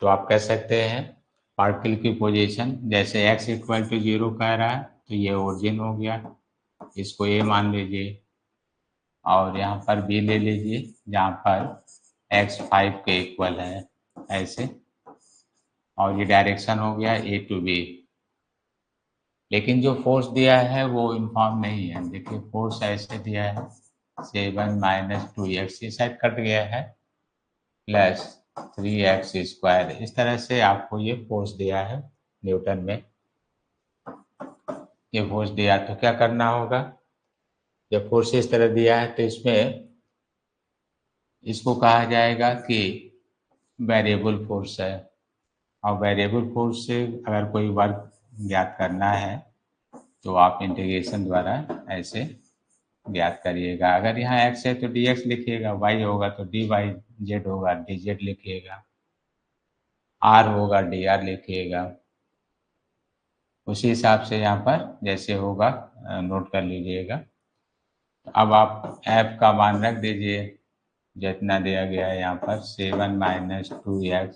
तो आप कह सकते हैं पार्टिकल की पोजीशन, जैसे x इक्वल टू 0 कह रहा है तो ये ओरिजिन हो गया, इसको a मान लीजिए, और यहाँ पर b ले लीजिए जहाँ पर x 5 के इक्वल है, ऐसे, और ये डायरेक्शन हो गया a टू b। लेकिन जो फोर्स दिया है वो यूनिफॉर्म नहीं है। देखिए फोर्स ऐसे दिया है 7 माइनस 2x, ये शायद कट गया है, प्लस 3x²। इस तरह से आपको ये फोर्स दिया है न्यूटन में। ये फोर्स दिया तो क्या करना होगा, जब फोर्स इस तरह दिया है तो इसमें इसको कहा जाएगा कि वेरिएबल फोर्स है। और वेरिएबल फोर्स से अगर कोई वर्क ज्ञात करना है तो आप इंटीग्रेशन द्वारा ऐसे ज्ञात करिएगा। अगर यहाँ x है तो dx लिखिएगा, y होगा तो dy, z होगा dz लिखिएगा, r होगा dr लिखिएगा। उसी हिसाब से यहाँ पर जैसे होगा नोट कर लीजिएगा। अब आप f का मान रख दीजिए जितना दिया गया है यहाँ पर 7 minus 2x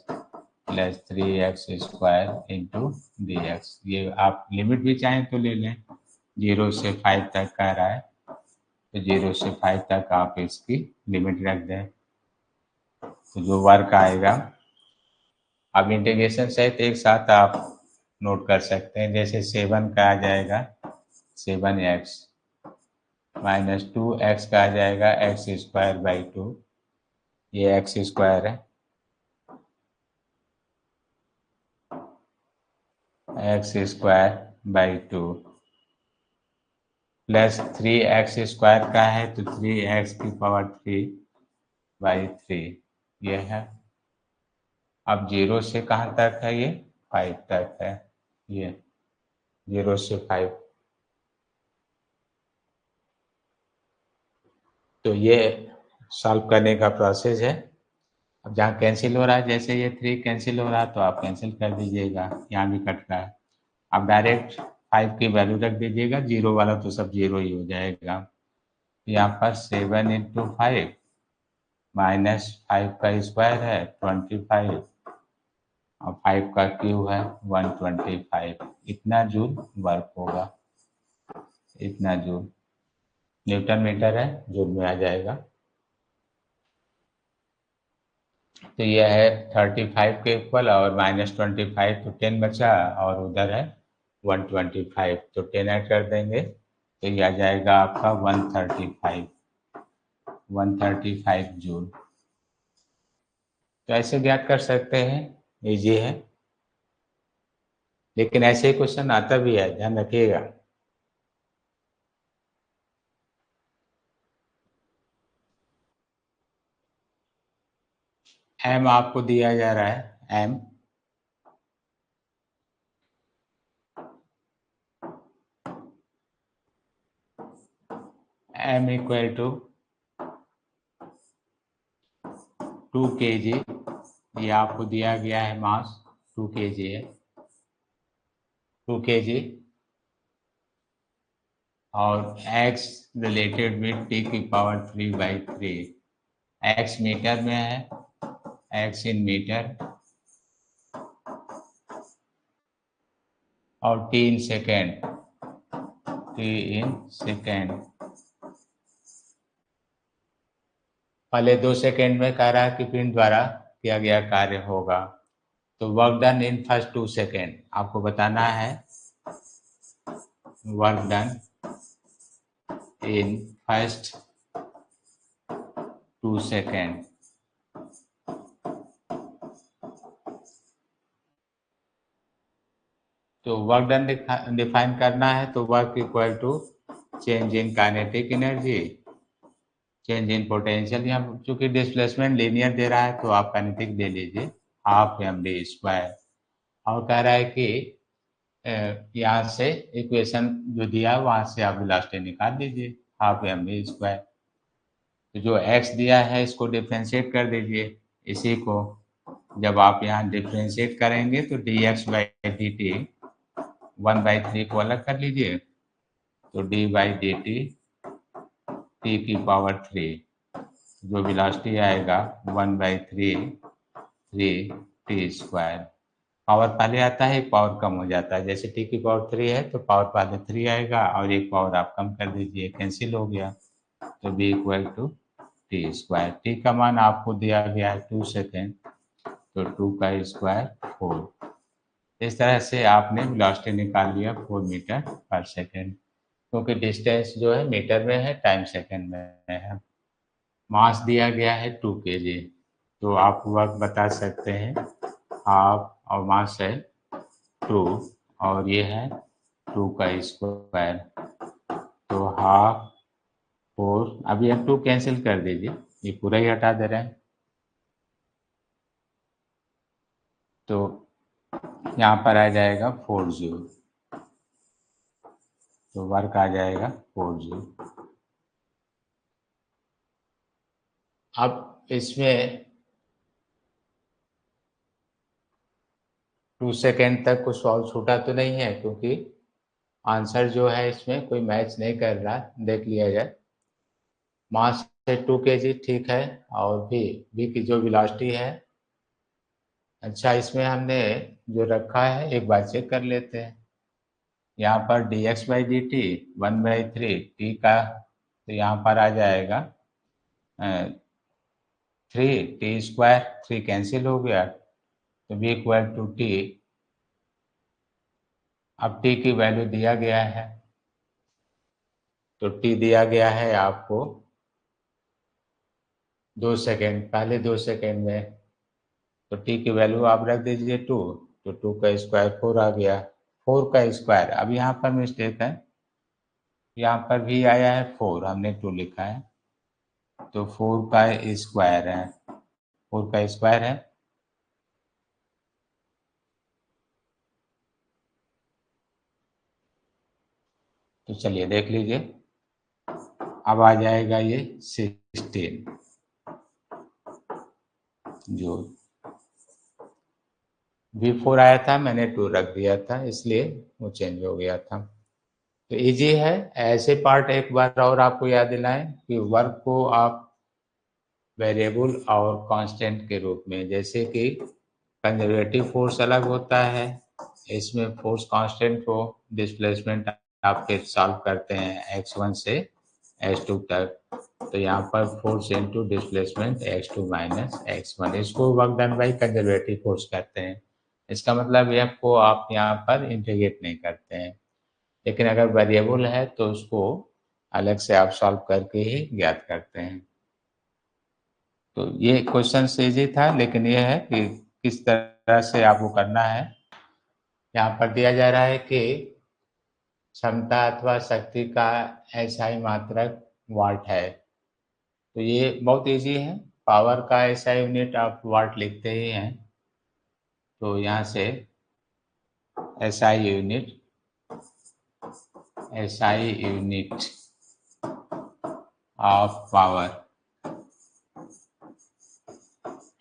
plus 3x² into D x. ये आप लिमिट भी चाहें तो ले लें, 0 से 5 तक कह रहा है तो 0 से 5 तक आप इसकी लिमिट रख दें तो जो वर्क आएगा, अब इंटीग्रेशन सहित एक साथ आप नोट कर सकते हैं। जैसे 7 का आ जाएगा 7x माइनस 2x का आ जाएगा x²/2, ये x² है, x²/2 प्लस 3x² का है तो 3x⁻³ ये है। अब 0 से कहाँ तक है, ये 5 तक है, ये 0 से 5। तो ये सॉल्व करने का प्रोसेस है। अब जहाँ कैंसिल हो रहा है, जैसे ये 3 कैंसिल हो रहा है तो आप कैंसिल कर दीजिएगा, यहाँ भी कट रहा है। आप डायरेक्ट 5 की वैल्यू रख दीजिएगा, 0 वाला तो सब 0 ही हो जाएगा। यहाँ पर 7 इंटू 5 माइनस 5 का स्क्वायर है 25 और 5 का क्यूब है 125। इतना जूल वर्क होगा, इतना जूल। न्यूटन मीटर है, जूल में आ जाएगा। तो यह है 35 के इक्वल और -25 तो 10 बचा और उधर है 125 तो 10 ऐड कर देंगे तो ये आ जाएगा आपका 135 जूल। तो ऐसे ज्ञात कर सकते हैं, इजी है। लेकिन ऐसे ही क्वेश्चन आता भी है, ध्यान रखिएगा। एम आपको दिया जा रहा है, एम इक्वल टू 2 kg, ये आपको दिया गया है मास 2 kg है, 2 kg, और x related with t⁻³ x metre में है, x इन मीटर, और t in second, t in second. पहले 2 सेकेंड में कह रहा है कि पिंड द्वारा किया गया कार्य होगा, तो work done in first 2 second आपको बताना है, work done in first 2 second. तो वर्क डन डिफाइन करना है तो work equal to change in kinetic energy, change in potential. यहाँ चूंकि डिस्प्लेसमेंट लीनियर दे रहा है तो आप काइनेटिक दे लीजिए 12mv², और कह रहा है कि यहाँ से इक्वेशन जो दिया है वहाँ से आप वेलोसिटी निकाल दीजिए 12mv²। तो जो x दिया है इसको डिफ्रेंशिएट कर दीजिए, इसी को जब आप यहाँ डिफ्रेंशिएट करेंगे तो dx/dt 1/3 को अलग कर लीजिए तो d/dt t⁻³ जो वेलोसिटी आएगा 1/3 टी स्क्वायर। पावर पहले आता है, एक पावर कम हो जाता है। जैसे टी की पावर 3 है तो पावर पहले 3 आएगा और एक पावर आप कम कर दीजिए, कैंसिल हो गया। तो B equal to T square. T का मान आपको दिया गया है 2 सेकेंड, तो 2 का स्क्वायर 4। इस तरह से आपने वेलोसिटी निकाल लिया 4 मीटर पर सेकेंड, क्योंकि डिस्टेंस जो है मीटर में है, टाइम सेकेंड में है। मास दिया गया है 2 kg, तो आप वर्क बता सकते हैं हाफ, और मास है 2 और ये है 2 का स्क्वायर, तो हाफ 4। अब ये 2 कैंसिल कर दीजिए, ये पूरा ही हटा दे रहे हैं, तो यहाँ पर आ जाएगा 4 जूल, तो वर्क आ जाएगा 4 जूल। अब इसमें 2 सेकेंड तक कुछ सॉल्व छूटा तो नहीं है, क्योंकि आंसर जो है इसमें कोई मैच नहीं कर रहा, देख लिया जाए। मास से 2 kg ठीक है, और भी की जो वेलोसिटी है, अच्छा इसमें हमने जो रखा है एक बार चेक कर लेते हैं। यहाँ पर dx/dt 1/3 टी का, तो यहाँ पर आ जाएगा 3 टी स्क्वायर, 3 कैंसिल हो गया, तो बी इक्वल टू टी। अब टी की वैल्यू दिया गया है, तो टी दिया गया है आपको 2 सेकेंड, पहले 2 सेकेंड में, तो टी की वैल्यू आप रख दीजिए 2, तो 2 का स्क्वायर 4 आ गया। 4 का स्क्वायर, अब यहाँ पर मिस्टेक है, यहाँ पर भी आया है 4, हमने 2 लिखा है, तो 4 का स्क्वायर है, 4 का स्क्वायर है, तो चलिए देख लीजिए। अब आ जाएगा ये 16 जो V4 आया था, मैंने 2 रख दिया था, इसलिए वो चेंज हो गया था। तो इजी है। ऐसे पार्ट एक बार और आपको याद दिलाएं कि वर्क को आप वेरिएबल और कांस्टेंट के रूप में, जैसे कि कंजर्वेटिव फोर्स अलग होता है, इसमें फोर्स कांस्टेंट को डिस्प्लेसमेंट आपके सॉल्व करते हैं x1 से x2 तक, तो यहाँ पर force into displacement x2 minus x1, इसको work done by conservative force कहते हैं। इसका मतलब f को आप यहाँ पर इंटीग्रेट नहीं करते हैं, लेकिन अगर वेरिएबल है तो उसको अलग से आप सॉल्व करके ही ज्ञात करते हैं। तो ये क्वेश्चन इजी था, लेकिन ये है कि किस तरह से आपको करना है। यहाँ पर दिया जा रहा है कि क्षमता अथवा शक्ति का SI मात्रक वाट है, तो ये बहुत इजी है। पावर का SI यूनिट आप वाट लिखते ही हैं, तो यहाँ से SI यूनिट ऑफ पावर,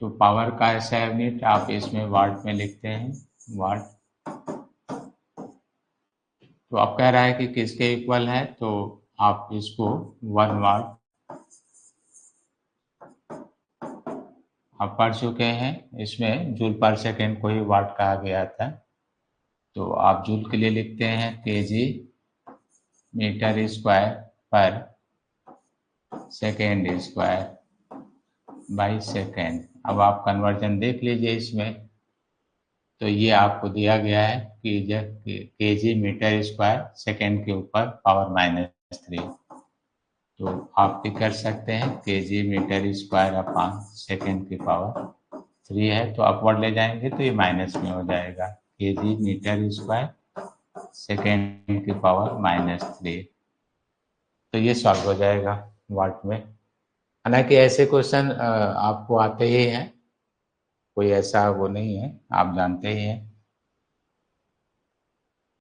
तो पावर का SI यूनिट आप इसमें वाट में लिखते हैं, वाट। तो आप कह रहा है कि किसके इक्वल है, तो आप इसको 1 वाट आप पढ़ चुके हैं, इसमें जूल पर सेकेंड को ही वाट कहा गया था, तो आप जूल के लिए लिखते हैं kg मीटर स्क्वायर पर सेकेंड स्क्वायर बाई सेकेंड। अब आप कन्वर्जन देख लीजिए इसमें, तो ये आपको दिया गया है कि जब kg मीटर स्क्वायर सेकेंड के ऊपर पावर -3, तो आप भी कर सकते हैं kg metre square upon second की पावर 3 है, तो अपवर्ड ले जाएंगे तो ये माइनस में हो जाएगा, kg मीटर स्क्वायर सेकेंड की पावर -3, तो ये सॉल्व हो जाएगा वाट में। हालांकि ऐसे क्वेश्चन आपको आते ही हैं, कोई ऐसा वो नहीं है, आप जानते ही हैं।